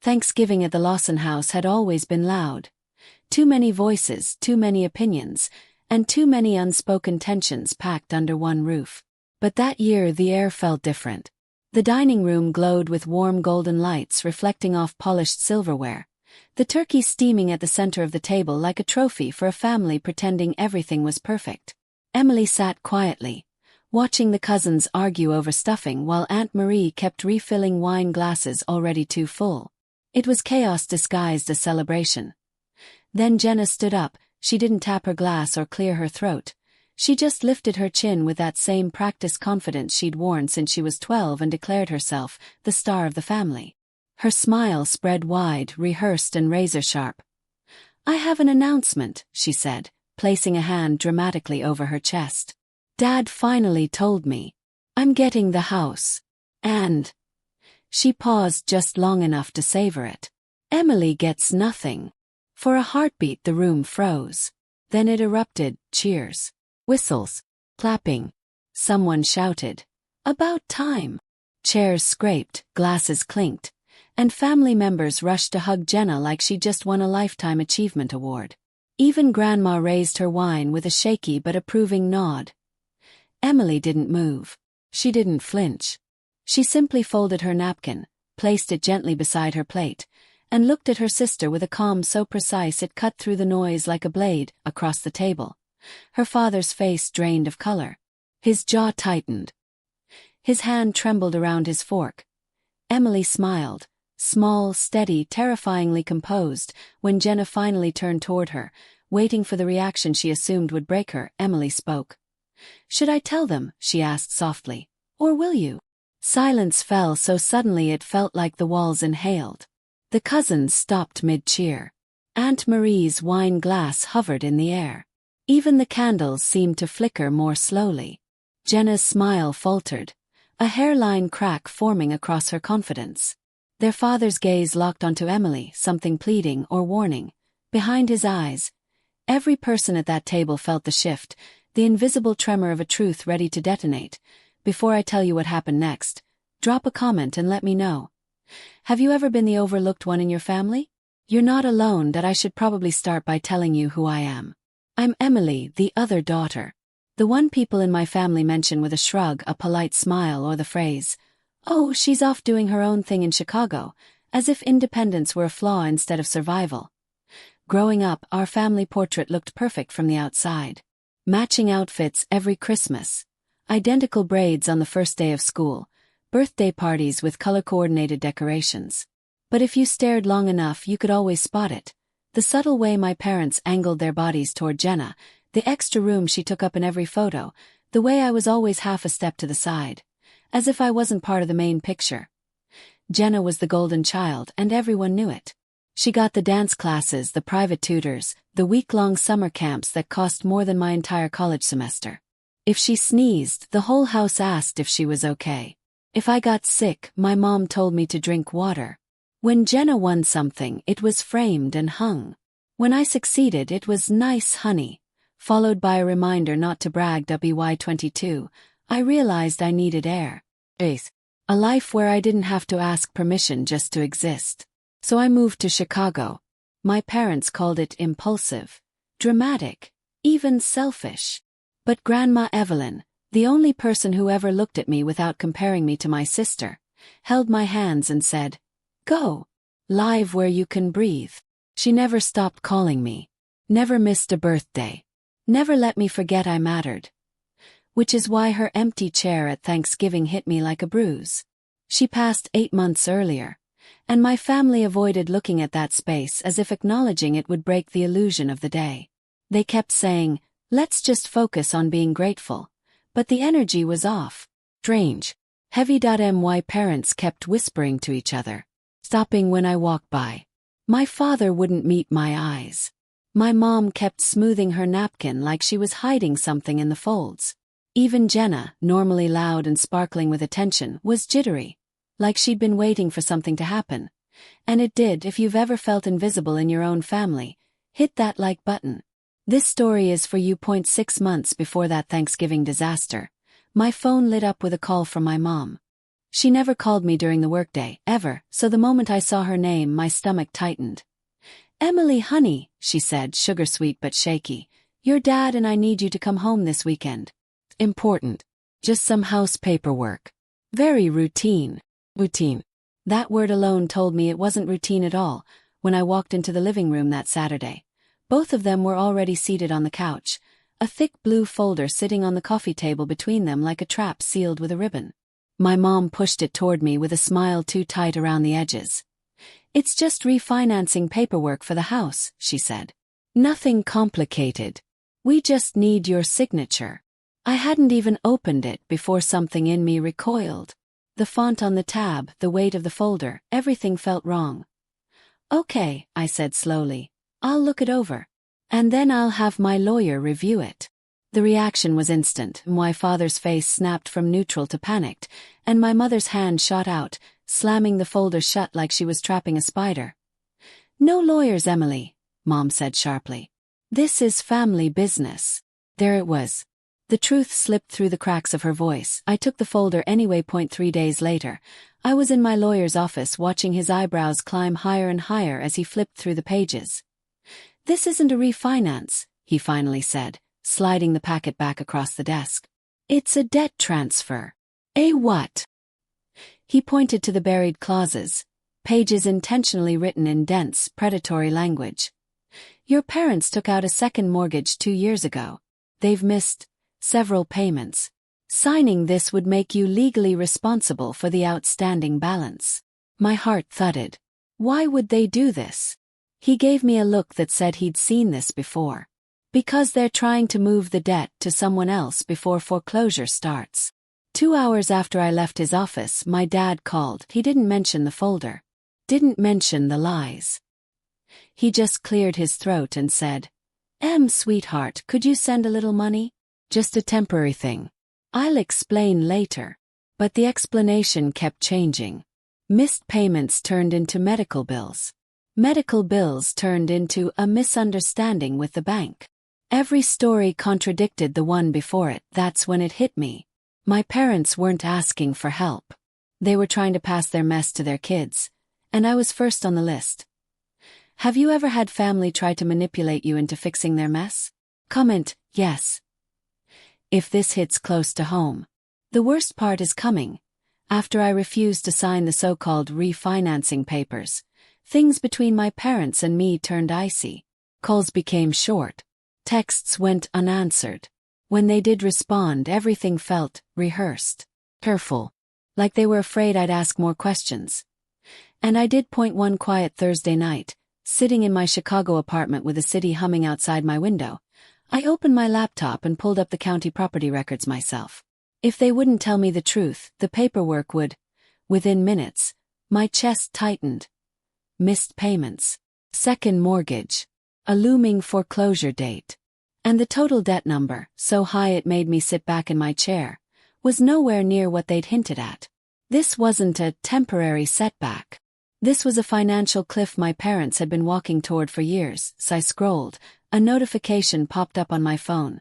Thanksgiving at the Lawson house had always been loud. Too many voices, too many opinions, and too many unspoken tensions packed under one roof. But that year the air felt different. The dining room glowed with warm golden lights reflecting off polished silverware, the turkey steaming at the center of the table like a trophy for a family pretending everything was perfect. Emily sat quietly, watching the cousins argue over stuffing while Aunt Marie kept refilling wine glasses already too full. It was chaos disguised as celebration. Then Jenna stood up. She didn't tap her glass or clear her throat. She just lifted her chin with that same practiced confidence she'd worn since she was 12 and declared herself the star of the family. Her smile spread wide, rehearsed and razor-sharp. "I have an announcement," she said, placing a hand dramatically over her chest. "Dad finally told me. I'm getting the house. And..." She paused just long enough to savor it. "Emily gets nothing." For a heartbeat the room froze. Then it erupted, cheers, whistles, clapping. Someone shouted, "About time!" Chairs scraped, glasses clinked, and family members rushed to hug Jenna like she just won a Lifetime Achievement Award. Even Grandma raised her wine with a shaky but approving nod. Emily didn't move. She didn't flinch. She simply folded her napkin, placed it gently beside her plate, and looked at her sister with a calm so precise it cut through the noise like a blade across the table. Her father's face drained of color. His jaw tightened. His hand trembled around his fork. Emily smiled, small, steady, terrifyingly composed, when Jenna finally turned toward her, waiting for the reaction she assumed would break her. Emily spoke. "Should I tell them?" she asked softly. "Or will you?" Silence fell so suddenly it felt like the walls inhaled. The cousins stopped mid-cheer. Aunt Marie's wine glass hovered in the air. Even the candles seemed to flicker more slowly. Jenna's smile faltered, a hairline crack forming across her confidence. Their father's gaze locked onto Emily, something pleading or warning. Behind his eyes, every person at that table felt the shift, the invisible tremor of a truth ready to detonate. "Before I tell you what happened next, drop a comment and let me know. Have you ever been the overlooked one in your family? You're not alone. That I should probably start by telling you who I am. I'm Emily, the other daughter. The one people in my family mention with a shrug, a polite smile, or the phrase, 'Oh, she's off doing her own thing in Chicago,' as if independence were a flaw instead of survival. Growing up, our family portrait looked perfect from the outside. Matching outfits every Christmas. Identical braids on the first day of school. Birthday parties with color-coordinated decorations. But if you stared long enough you could always spot it. The subtle way my parents angled their bodies toward Jenna, the extra room she took up in every photo, the way I was always half a step to the side. As if I wasn't part of the main picture. Jenna was the golden child and everyone knew it. She got the dance classes, the private tutors, the week-long summer camps that cost more than my entire college semester. If she sneezed, the whole house asked if she was okay. If I got sick, my mom told me to drink water. When Jenna won something, it was framed and hung. When I succeeded, it was "nice, honey," followed by a reminder not to brag. WY22, I realized I needed air. A life where I didn't have to ask permission just to exist. So I moved to Chicago. My parents called it impulsive, dramatic, even selfish. But Grandma Evelyn, the only person who ever looked at me without comparing me to my sister, held my hands and said, "Go. Live where you can breathe." She never stopped calling me. Never missed a birthday. Never let me forget I mattered. Which is why her empty chair at Thanksgiving hit me like a bruise. She passed 8 months earlier, and my family avoided looking at that space as if acknowledging it would break the illusion of the day. They kept saying, "Let's just focus on being grateful." But the energy was off. Strange. Heavy. My parents kept whispering to each other, stopping when I walked by. My father wouldn't meet my eyes. My mom kept smoothing her napkin like she was hiding something in the folds. Even Jenna, normally loud and sparkling with attention, was jittery, like she'd been waiting for something to happen. And it did. If you've ever felt invisible in your own family, hit that like button. This story is for you. 6 months before that Thanksgiving disaster, my phone lit up with a call from my mom. She never called me during the workday, ever, so the moment I saw her name my stomach tightened. "Emily, honey," she said, sugar-sweet but shaky. "Your dad and I need you to come home this weekend." "Important. Just some house paperwork." "Very routine." Routine. That word alone told me it wasn't routine at all. When I walked into the living room that Saturday, both of them were already seated on the couch, a thick blue folder sitting on the coffee table between them like a trap sealed with a ribbon. My mom pushed it toward me with a smile too tight around the edges. "It's just refinancing paperwork for the house," she said. "Nothing complicated. We just need your signature." I hadn't even opened it before something in me recoiled. The font on the tab, the weight of the folder, everything felt wrong. "Okay," I said slowly. "I'll look it over. And then I'll have my lawyer review it." The reaction was instant. My father's face snapped from neutral to panicked, and my mother's hand shot out, slamming the folder shut like she was trapping a spider. "No lawyers, Emily," Mom said sharply. "This is family business." There it was. The truth slipped through the cracks of her voice. I took the folder anyway. 3 days later, I was in my lawyer's office watching his eyebrows climb higher and higher as he flipped through the pages. "This isn't a refinance," he finally said, sliding the packet back across the desk. "It's a debt transfer." "A what?" He pointed to the buried clauses, pages intentionally written in dense, predatory language. "Your parents took out a second mortgage 2 years ago. They've missed several payments. Signing this would make you legally responsible for the outstanding balance." My heart thudded. Why would they do this? He gave me a look that said he'd seen this before. "Because they're trying to move the debt to someone else before foreclosure starts." 2 hours after I left his office, my dad called. He didn't mention the folder. Didn't mention the lies. He just cleared his throat and said, Sweetheart, could you send a little money? Just a temporary thing. I'll explain later." But the explanation kept changing. Missed payments turned into medical bills. Medical bills turned into a misunderstanding with the bank. Every story contradicted the one before it. That's when it hit me. My parents weren't asking for help. They were trying to pass their mess to their kids, and I was first on the list. Have you ever had family try to manipulate you into fixing their mess? Comment, yes. If this hits close to home. The worst part is coming. After I refused to sign the so-called refinancing papers, things between my parents and me turned icy. Calls became short. Texts went unanswered. When they did respond, everything felt rehearsed, careful, like they were afraid I'd ask more questions. And I did. One quiet Thursday night, sitting in my Chicago apartment with the city humming outside my window, I opened my laptop and pulled up the county property records myself. If they wouldn't tell me the truth, the paperwork would. Within minutes, my chest tightened. Missed payments. Second mortgage. A looming foreclosure date. And the total debt number, so high it made me sit back in my chair, was nowhere near what they'd hinted at. This wasn't a temporary setback. This was a financial cliff my parents had been walking toward for years. So I scrolled. A notification popped up on my phone.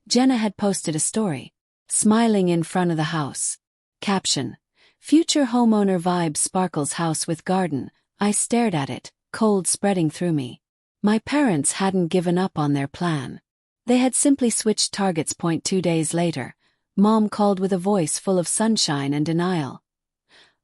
Jenna had posted a story. Smiling in front of the house. Caption. Future homeowner vibe sparkles house with garden. I stared at it, cold spreading through me. My parents hadn't given up on their plan. They had simply switched targets. 2 days later, Mom called with a voice full of sunshine and denial.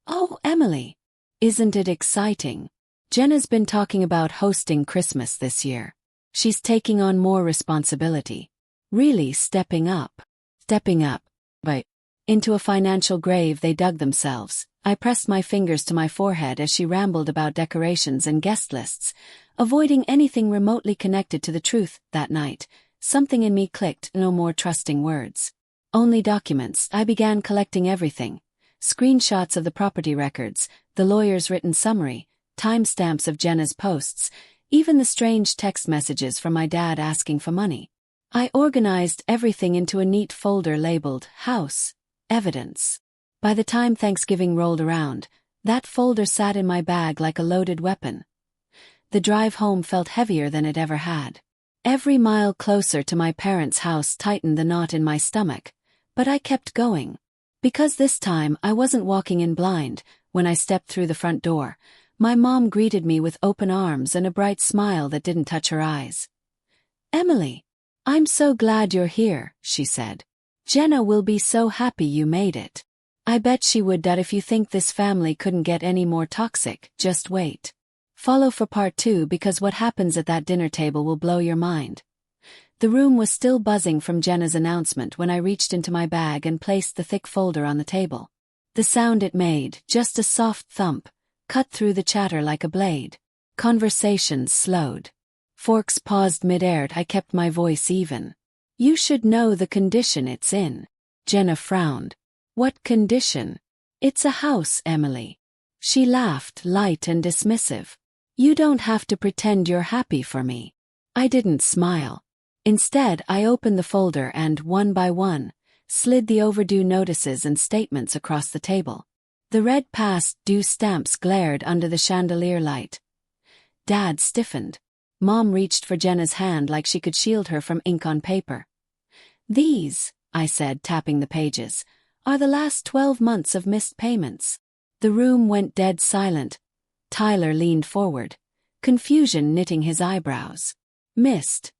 "Oh, Emily. Isn't it exciting? Jenna's been talking about hosting Christmas this year. She's taking on more responsibility. Really stepping up. Stepping up. But into a financial grave they dug themselves." I pressed my fingers to my forehead as she rambled about decorations and guest lists, avoiding anything remotely connected to the truth. That night, something in me clicked. No more trusting words. Only documents. I began collecting everything. Screenshots of the property records, the lawyer's written summary, timestamps of Jenna's posts, even the strange text messages from my dad asking for money. I organized everything into a neat folder labeled House Evidence. By the time Thanksgiving rolled around, that folder sat in my bag like a loaded weapon. The drive home felt heavier than it ever had. Every mile closer to my parents' house tightened the knot in my stomach, but I kept going. Because this time I wasn't walking in blind. When I stepped through the front door, my mom greeted me with open arms and a bright smile that didn't touch her eyes. "Emily, I'm so glad you're here," she said. "Jenna will be so happy you made it. I bet she would that if you think this family couldn't get any more toxic, just wait. Follow for part 2 because what happens at that dinner table will blow your mind." The room was still buzzing from Jenna's announcement when I reached into my bag and placed the thick folder on the table. The sound it made, just a soft thump, cut through the chatter like a blade. Conversations slowed. Forks paused mid-air. I kept my voice even. "You should know the condition it's in." Jenna frowned. "What condition?" "It's a house, Emily." She laughed, light and dismissive. "You don't have to pretend you're happy for me." I didn't smile. Instead, I opened the folder and, one by one, slid the overdue notices and statements across the table. The red past due stamps glared under the chandelier light. Dad stiffened. Mom reached for Jenna's hand like she could shield her from ink on paper. "These," I said, tapping the pages, "are the last 12 months of missed payments." The room went dead silent. Tyler leaned forward, confusion knitting his eyebrows. "Missed?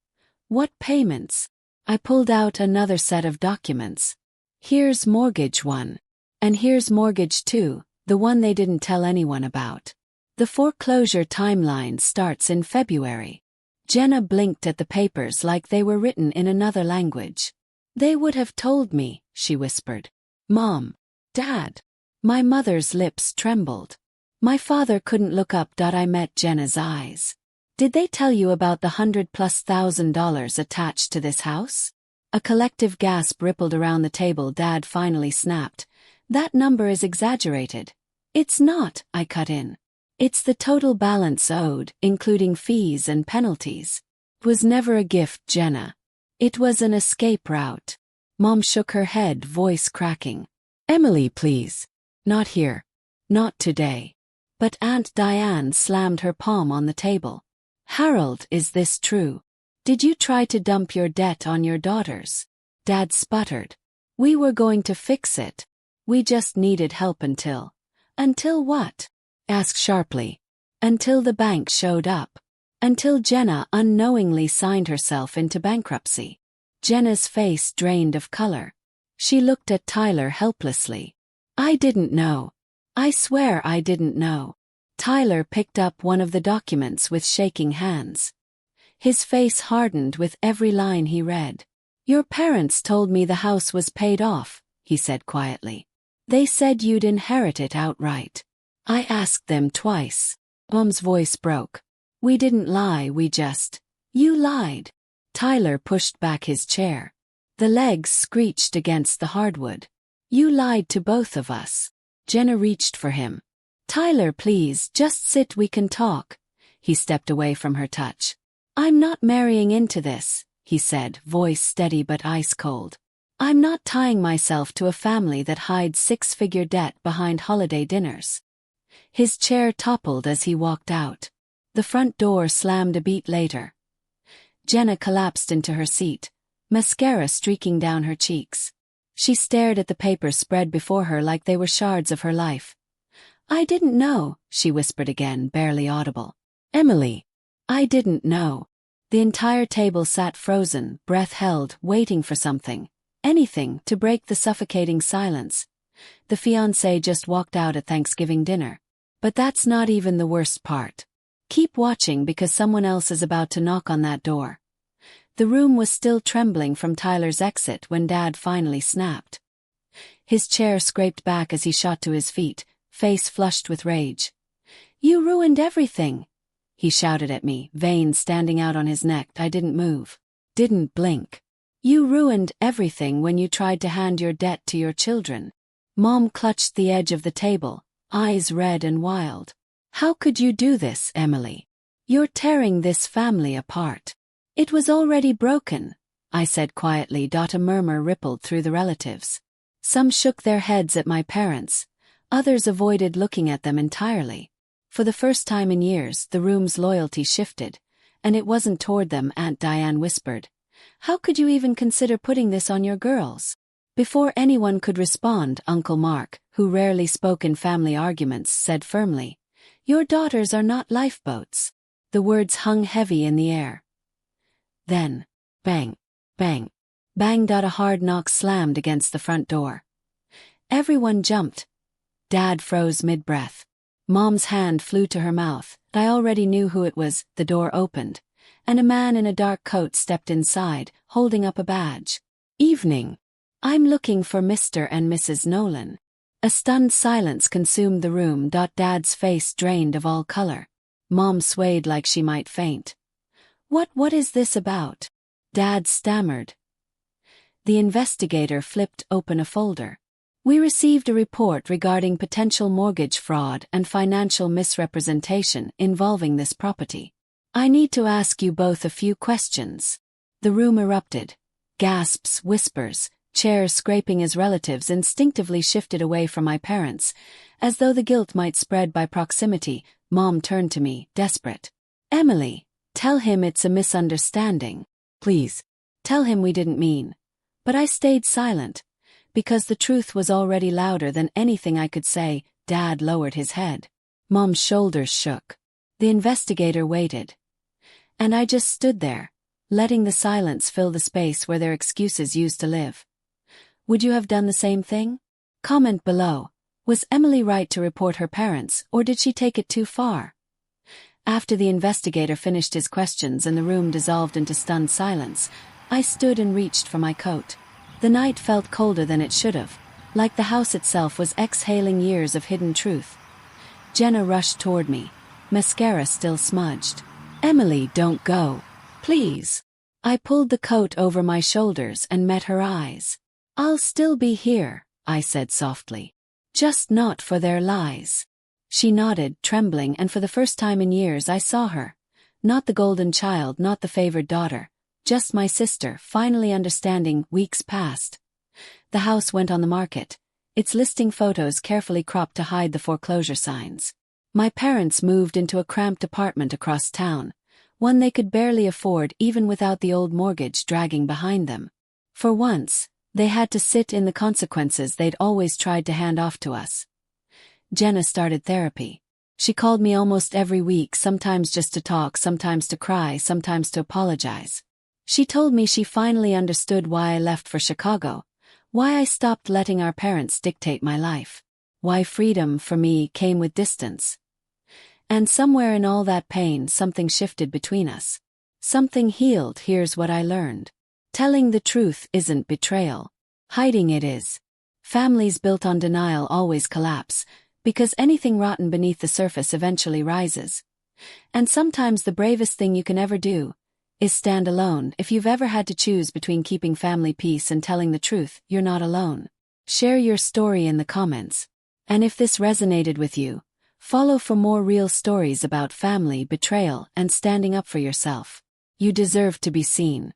What payments?" I pulled out another set of documents. "Here's mortgage 1. And here's mortgage 2, the one they didn't tell anyone about. The foreclosure timeline starts in February." Jenna blinked at the papers like they were written in another language. "They would have told me," she whispered. "Mom. Dad." My mother's lips trembled. My father couldn't look up. I met Jenna's eyes. "Did they tell you about the $100,000+ attached to this house?" A collective gasp rippled around the table. Dad finally snapped. "That number is exaggerated." "It's not," I cut in. "It's the total balance owed, including fees and penalties." "It was never a gift, Jenna. It was an escape route." Mom shook her head, voice cracking. "Emily, please. Not here. Not today." But Aunt Diane slammed her palm on the table. "Harold, is this true? Did you try to dump your debt on your daughters?" Dad sputtered. "We were going to fix it. We just needed help until..." "Until what?" asked sharply. "Until the bank showed up. Until Jenna unknowingly signed herself into bankruptcy." Jenna's face drained of color. She looked at Tyler helplessly. "I didn't know. I swear I didn't know." Tyler picked up one of the documents with shaking hands. His face hardened with every line he read. "Your parents told me the house was paid off," he said quietly. "They said you'd inherit it outright. I asked them twice." Mom's voice broke. "We didn't lie, we just..." "You lied." Tyler pushed back his chair. The legs screeched against the hardwood. "You lied to both of us." Jenna reached for him. "Tyler, please, just sit, we can talk." He stepped away from her touch. "I'm not marrying into this," he said, voice steady but ice cold. "I'm not tying myself to a family that hides six-figure debt behind holiday dinners." His chair toppled as he walked out. The front door slammed a beat later. Jenna collapsed into her seat, mascara streaking down her cheeks. She stared at the papers spread before her like they were shards of her life. "I didn't know," she whispered again, barely audible. "Emily, I didn't know." The entire table sat frozen, breath held, waiting for something, anything, to break the suffocating silence. The fiancé just walked out at Thanksgiving dinner. But that's not even the worst part. Keep watching because someone else is about to knock on that door. The room was still trembling from Tyler's exit when Dad finally snapped. His chair scraped back as he shot to his feet, face flushed with rage. "You ruined everything," he shouted at me, veins standing out on his neck. I didn't move, didn't blink. "You ruined everything when you tried to hand your debt to your children." Mom clutched the edge of the table, eyes red and wild. "How could you do this, Emily? You're tearing this family apart." "It was already broken," I said quietly. A murmur rippled through the relatives. Some shook their heads at my parents, others avoided looking at them entirely. For the first time in years, the room's loyalty shifted, and it wasn't toward them. Aunt Diane whispered, "How could you even consider putting this on your girls?" Before anyone could respond, Uncle Mark, who rarely spoke in family arguments, said firmly, "Your daughters are not lifeboats." The words hung heavy in the air. Then, bang, bang, bang. A hard knock slammed against the front door. Everyone jumped. Dad froze mid-breath. Mom's hand flew to her mouth. I already knew who it was. The door opened, and a man in a dark coat stepped inside, holding up a badge. "Evening. I'm looking for Mr. and Mrs. Nolan." A stunned silence consumed the room. Dad's face drained of all color. Mom swayed like she might faint. What is this about?" Dad stammered. The investigator flipped open a folder. "We received a report regarding potential mortgage fraud and financial misrepresentation involving this property. I need to ask you both a few questions." The room erupted. Gasps, whispers, chairs scraping as relatives instinctively shifted away from my parents, as though the guilt might spread by proximity. Mom turned to me, desperate. "Emily, tell him it's a misunderstanding. Please. Tell him we didn't mean." But I stayed silent, because the truth was already louder than anything I could say. Dad lowered his head. Mom's shoulders shook. The investigator waited. And I just stood there, letting the silence fill the space where their excuses used to live. Would you have done the same thing? Comment below. Was Emily right to report her parents, or did she take it too far? After the investigator finished his questions and the room dissolved into stunned silence, I stood and reached for my coat. The night felt colder than it should have, like the house itself was exhaling years of hidden truth. Jenna rushed toward me, mascara still smudged. "Emily, don't go. Please." I pulled the coat over my shoulders and met her eyes. "I'll still be here," I said softly. "Just not for their lies." She nodded, trembling, and for the first time in years I saw her. Not the golden child, not the favored daughter. Just my sister, finally understanding. Weeks passed. The house went on the market, its listing photos carefully cropped to hide the foreclosure signs. My parents moved into a cramped apartment across town, one they could barely afford even without the old mortgage dragging behind them. For once, they had to sit in the consequences they'd always tried to hand off to us. Jenna started therapy. She called me almost every week, sometimes just to talk, sometimes to cry, sometimes to apologize. She told me she finally understood why I left for Chicago, why I stopped letting our parents dictate my life, why freedom for me came with distance. And somewhere in all that pain, something shifted between us. Something healed. Here's what I learned. Telling the truth isn't betrayal. Hiding it is. Families built on denial always collapse, because anything rotten beneath the surface eventually rises. And sometimes the bravest thing you can ever do is stand alone. If you've ever had to choose between keeping family peace and telling the truth, you're not alone. Share your story in the comments. And if this resonated with you, follow for more real stories about family, betrayal, and standing up for yourself. You deserve to be seen.